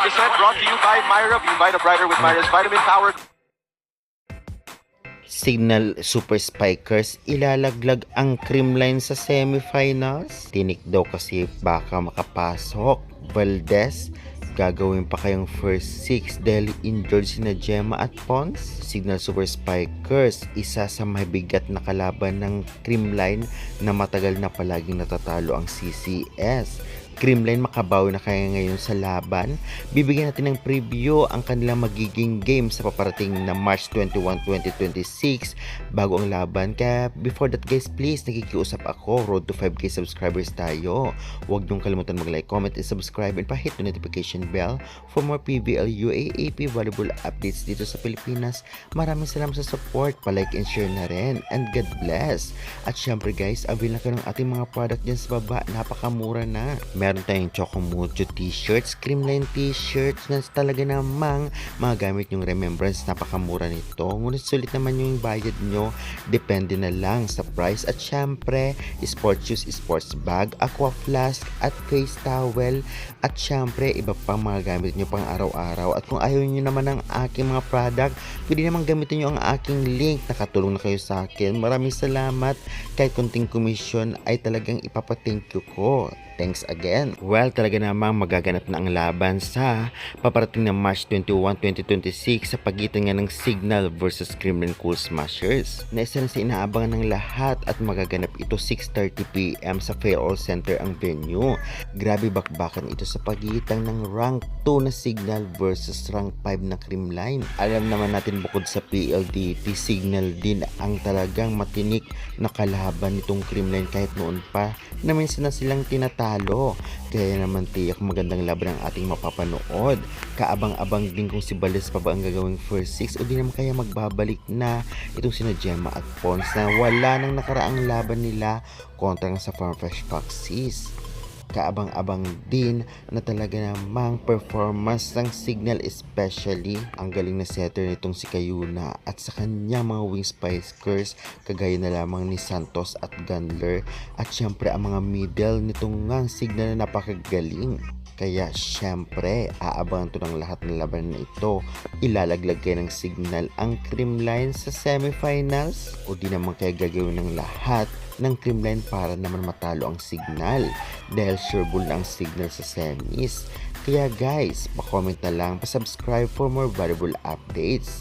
Descent brought to you by Myra. Be Vita Brighter with Myra's vitamin powered. Signal Super Spikers ilalaglag ang Creamline sa semifinals. Tinik daw kasi baka makapasok. Valdez, gagawin pa kayong first six dahil injured sina Gemma at Pons. Signal Super Spikers, isa sa mabigat na kalaban ng Creamline na matagal na palaging natatalo ang CCS. Creamline makabawi na kaya ngayon sa laban. Bibigyan natin ng preview ang kanilang magiging game sa paparating na March 21, 2026 bago ang laban. Kaya before that guys, please nakikiusap ako, road to 5k subscribers tayo. Huwag niyong kalimutan mag-like, comment, and subscribe, and pa-hit the notification bell for more PBL UAAP volleyball updates dito sa Pilipinas. Maraming salamat sa support, pa-like and share na rin, and God bless. At syempre guys, avail na kayo ng ating mga product dyan sa baba, napakamura na. Meron tayong Chocomucho t-shirts, Creamline t-shirts na talaga namang magagamit yung remembrance, napakamura nito. Ngunit sulit naman yung bayad nyo, depende na lang sa price. At syempre, sports shoes, sports bag, aqua flask, at face towel. At syempre, iba pang mga gamit nyo pang araw-araw. At kung ayaw nyo naman ng aking mga product, pwede naman gamitin nyo ang aking link. Nakatulong na kayo sa akin. Maraming salamat. Kahit kunting komisyon ay talagang ipapathank you ko. Thanks again. Well, talaga namang magaganap na ang laban sa paparating na March 21, 2026 sa pagitan nga ng Signal versus Creamline Cool Smashers. Na isa na sa inaabangan ng lahat at magaganap ito 6:30 PM sa Fairall Center ang venue. Grabe bakbakan ito sa pagitan ng rank 2 na Signal versus rank 5 na Creamline. Alam naman natin bukod sa PLDT, Signal din ang talagang matinik na kalaban nitong Creamline kahit noon pa na minsan na silang tinatalo. Kaya naman tiyak magandang laban ang ating mapapanood. Kaabang-abang din kung si Valdez pa ba ang gagawing first six o di naman kaya magbabalik na itong sina Gemma at Pons na wala nang nakaraang laban nila kontra sa Farmfresh Foxes. Kaabang-abang din na talaga namang performance ng Signal, especially ang galing na setter nitong si Kayuna at sa kanya mga wing spikers kagaya na lamang ni Santos at Gunler, at syempre ang mga middle nitong ngang Signal na napakagaling. Kaya syempre, aabangan to ng lahat ng laban na ito. Ilalaglag kayo ng Signal ang Creamline sa semifinals o di naman kaya gagawin ng lahat ng Creamline para naman matalo ang Signal dahil sure bull na ang Signal sa semis. Kaya guys, pa-comment na lang, pa-subscribe for more valuable updates.